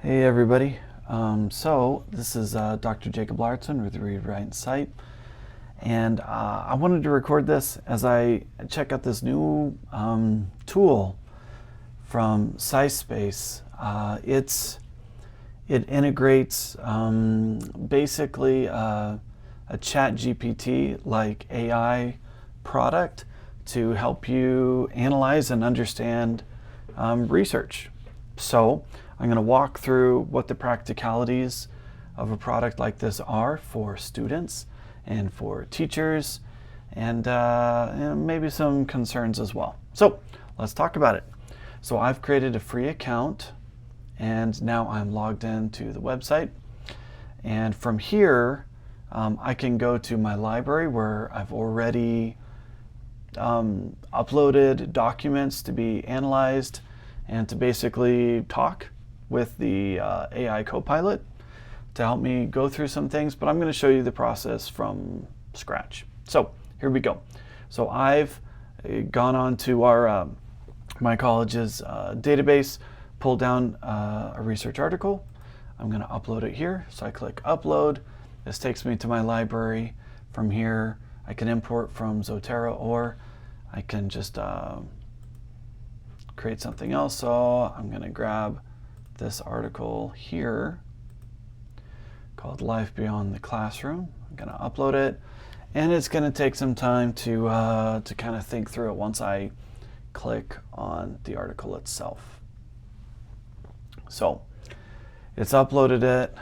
Hey everybody. So this is Dr. Jacob Larson with Read, Write, and Cite, and I wanted to record this as I check out this new tool from SciSpace. It integrates basically a chat GPT like AI product to help you analyze and understand research. So I'm going to walk through what the practicalities of a product like this are for students and for teachers, and maybe some concerns as well. So let's talk about it. So I've created a free account, and now I'm logged into the website. And from here, I can go to my library where I've already uploaded documents to be analyzed and to basically talk with the AI Copilot to help me go through some things, but I'm going to show you the process from scratch. So here we go. So I've gone on to our my college's database, pulled down a research article. I'm going to upload it here. So I click upload. This takes me to my library. From here, I can import from Zotero, or I can just create something else. So I'm going to grab this article here called Life Beyond the Classroom. I'm going to upload it, and it's going to take some time to kind of think through it once I click on the article itself. So it's uploaded it.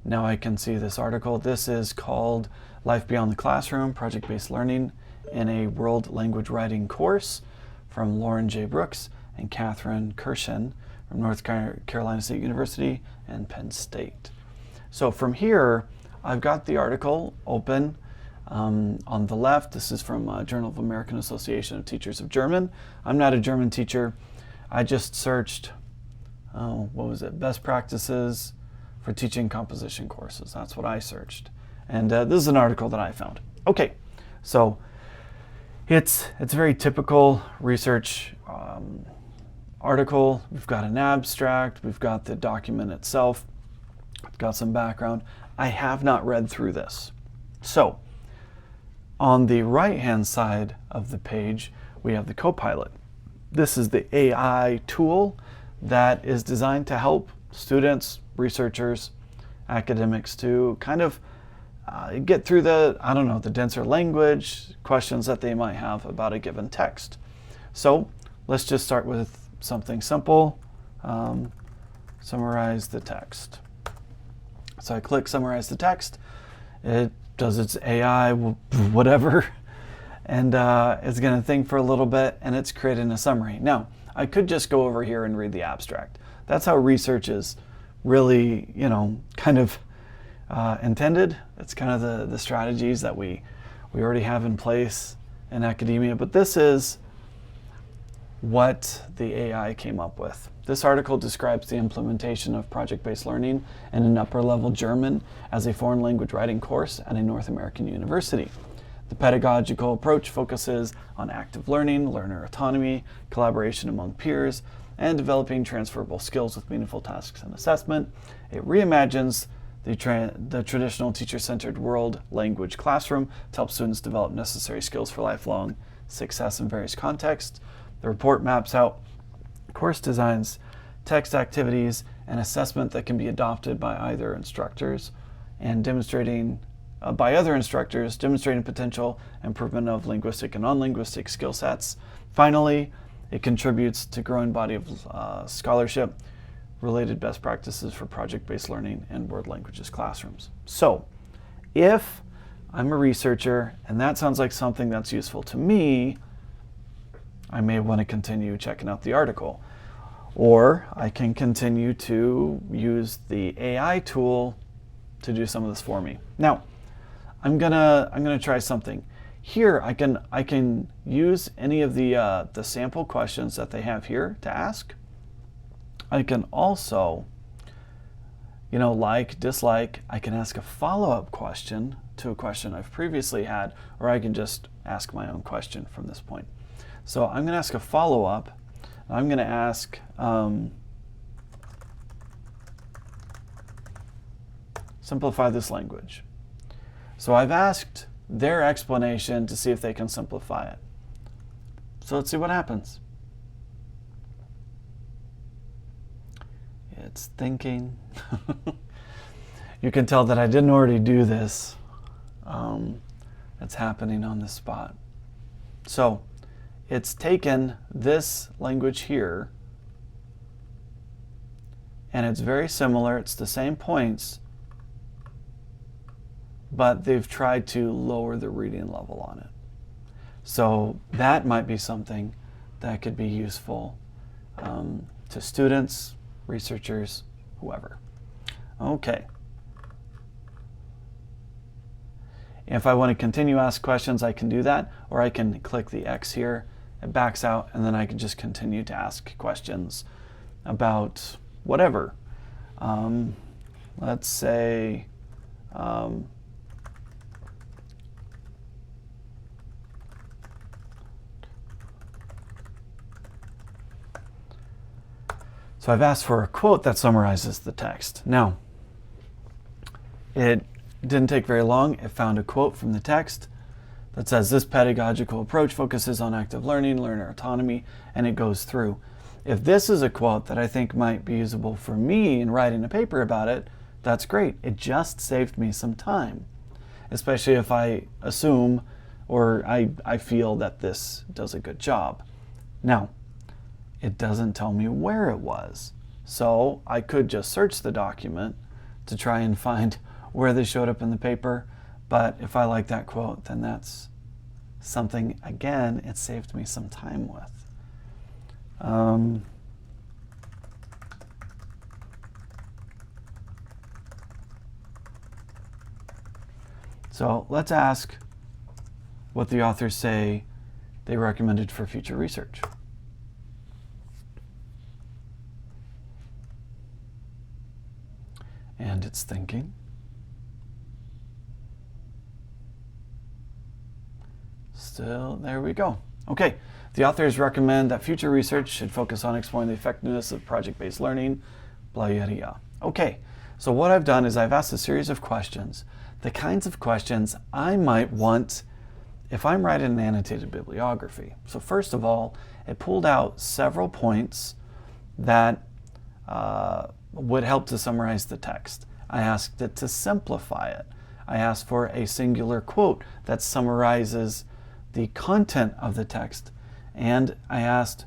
Now I can see this article. This is called Life Beyond the Classroom, Project-Based Learning in a World Language Writing Course from Lauren J. Brooks and Catherine Kirshen from North Carolina State University and Penn State. So from here, I've got the article open. On the left, this is from Journal of American Association of Teachers of German. I'm not a German teacher. I just searched, what was it, best practices for teaching composition courses. That's what I searched. And this is an article that I found. Okay, so it's a very typical research article. We've got an abstract, we've got the document itself, we've got some background. I have not read through this. So on the right hand side of the page, we have the Copilot. This is the AI tool that is designed to help students, researchers, academics to kind of get through the denser language questions that they might have about a given text. So let's just start with something simple. Summarize the text. So I click summarize the text. It does its AI whatever, and it's going to think for a little bit, and it's creating a summary. Now, I could just go over here and read the abstract. That's how research is really, kind of intended. It's kind of the strategies that we already have in place in academia, but this is what the AI came up with. This article describes the implementation of project-based learning in an upper-level German as a foreign language writing course at a North American university. The pedagogical approach focuses on active learning, learner autonomy, collaboration among peers, and developing transferable skills with meaningful tasks and assessment. It reimagines the traditional teacher-centered world language classroom to help students develop necessary skills for lifelong success in various contexts. The report maps out course designs, text activities, and assessment that can be adopted by either instructors and demonstrating potential improvement of linguistic and non-linguistic skill sets. Finally, it contributes to a growing body of scholarship related best practices for project-based learning in world languages classrooms. So if I'm a researcher and that sounds like something that's useful to me, I may want to continue checking out the article. Or I can continue to use the AI tool to do some of this for me. Now, I'm gonna try something. Here I can use any of the sample questions that they have here to ask. I can also, like, dislike, I can ask a follow-up question to a question I've previously had, or I can just ask my own question from this point. So I'm going to ask a follow-up. I'm going to ask, simplify this language. So I've asked their explanation to see if they can simplify it. So let's see what happens. It's thinking. You can tell that I didn't already do this. It's happening on the spot. So it's taken this language here, and it's very similar. It's the same points, but they've tried to lower the reading level on it. So that might be something that could be useful to students, researchers, whoever. Okay. If I want to continue to ask questions, I can do that, or I can click the X here. It backs out, and then I can just continue to ask questions about whatever. Let's say so I've asked for a quote that summarizes the text. Now, it didn't take very long. It found a quote from the text that says, "This pedagogical approach focuses on active learning, learner autonomy," and it goes through. If this is a quote that I think might be usable for me in writing a paper about it, that's great. It just saved me some time, especially if I assume or I feel that this does a good job. Now, it doesn't tell me where it was, so I could just search the document to try and find where they showed up in the paper, but if I like that quote, then that's something, again, it saved me some time with. So let's ask what the authors say they recommended for future research. And it's thinking. Still, there we go. Okay, the authors recommend that future research should focus on exploring the effectiveness of project-based learning, blah, yada, yada. Okay, so what I've done is I've asked a series of questions, the kinds of questions I might want if I'm writing an annotated bibliography. So first of all, it pulled out several points that would help to summarize the text. I asked it to simplify it. I asked for a singular quote that summarizes the content of the text, and I asked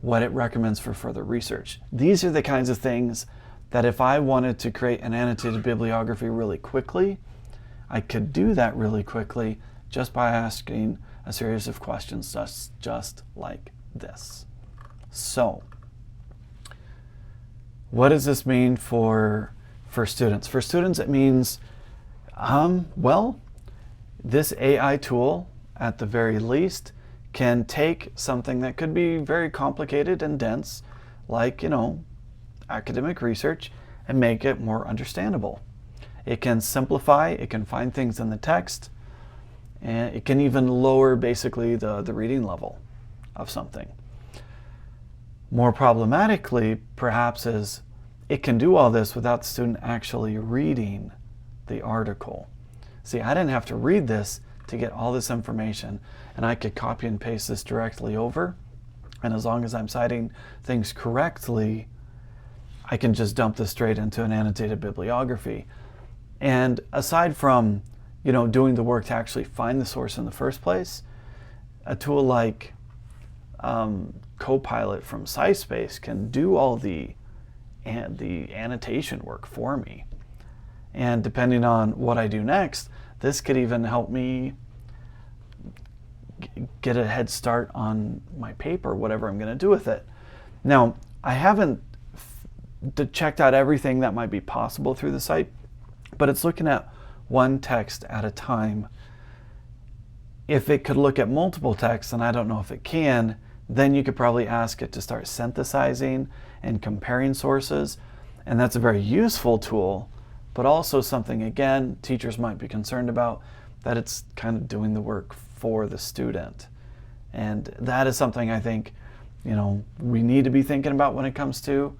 what it recommends for further research. These are the kinds of things that if I wanted to create an annotated bibliography really quickly, I could do that really quickly just by asking a series of questions just like this. So, what does this mean for students? For students, it means, well, this AI tool, at the very least, can take something that could be very complicated and dense, like, academic research, and make it more understandable. It can simplify, it can find things in the text, and it can even lower basically the reading level of something. More problematically, perhaps, is it can do all this without the student actually reading the article. See, I didn't have to read this to get all this information, and I could copy and paste this directly over, and as long as I'm citing things correctly, I can just dump this straight into an annotated bibliography. And aside from, doing the work to actually find the source in the first place, a tool like Copilot from SciSpace can do all the annotation work for me. And depending on what I do next, this could even help me get a head start on my paper, whatever I'm going to do with it. Now, I haven't checked out everything that might be possible through the site, but it's looking at one text at a time. If it could look at multiple texts, and I don't know if it can, then you could probably ask it to start synthesizing and comparing sources, and that's a very useful tool, but also something, again, teachers might be concerned about, that it's kind of doing the work for the student. And that is something I think, we need to be thinking about when it comes to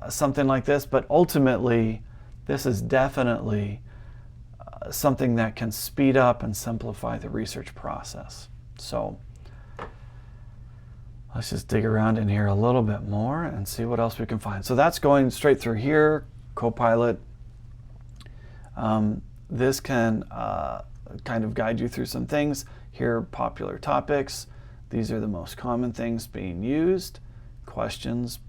something like this. But ultimately, this is definitely something that can speed up and simplify the research process. So let's just dig around in here a little bit more and see what else we can find. So that's going straight through here, Copilot. This can kind of guide you through some things. Here are popular topics. These are the most common things being used, questions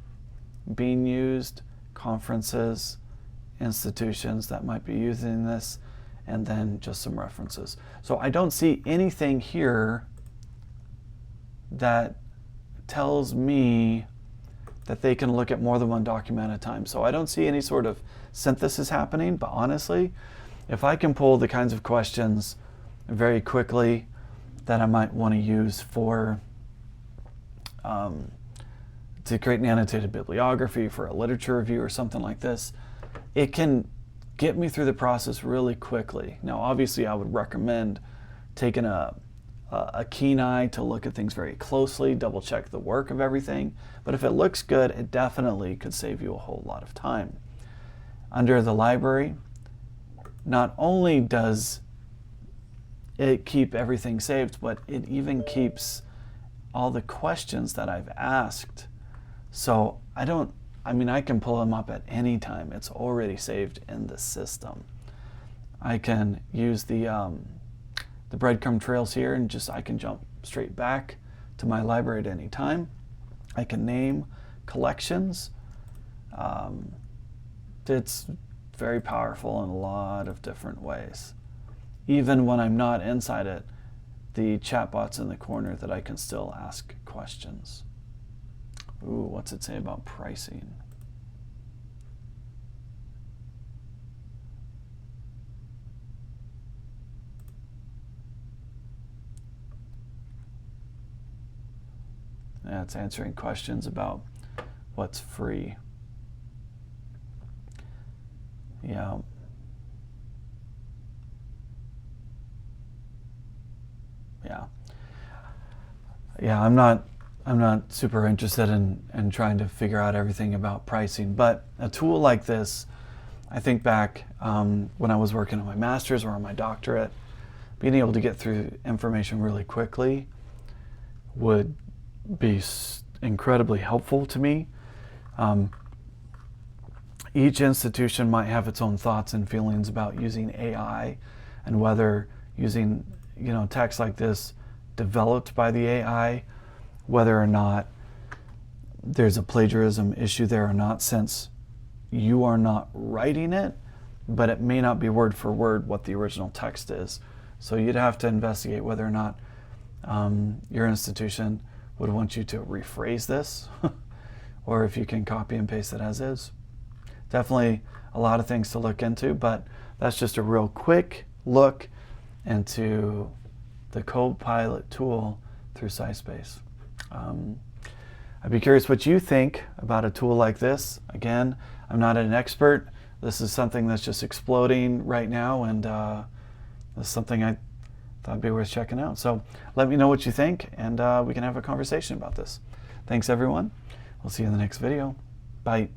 being used, conferences, institutions that might be using this, and then just some references. So I don't see anything here that tells me that they can look at more than one document at a time. So I don't see any sort of synthesis happening, but honestly, if I can pull the kinds of questions very quickly that I might want to use for to create an annotated bibliography for a literature review or something like this, it can get me through the process really quickly. Now, obviously, I would recommend taking a keen eye to look at things very closely, double check the work of everything. But if it looks good, it definitely could save you a whole lot of time. Under the library, not only does it keep everything saved, but it even keeps all the questions that I've asked. So I can pull them up at any time. It's already saved in the system. I can use the breadcrumb trails here and I can jump straight back to my library at any time. I can name collections. It's very powerful in a lot of different ways. Even when I'm not inside it, the chatbot's in the corner that I can still ask questions. Ooh, what's it say about pricing? Yeah, it's answering questions about what's free. Yeah. Yeah, I'm not super interested in trying to figure out everything about pricing, but a tool like this, I think back when I was working on my master's or on my doctorate, being able to get through information really quickly would be incredibly helpful to me. Each institution might have its own thoughts and feelings about using AI and whether using text like this developed by the AI, whether or not there's a plagiarism issue there or not, since you are not writing it, but it may not be word for word what the original text is. So you'd have to investigate whether or not your institution would want you to rephrase this or if you can copy and paste it as is. Definitely a lot of things to look into, but that's just a real quick look into the Copilot tool through SciSpace. I'd be curious what you think about a tool like this. Again, I'm not an expert. This is something that's just exploding right now, and this is something I thought would be worth checking out. So let me know what you think, and we can have a conversation about this. Thanks, everyone. We'll see you in the next video. Bye.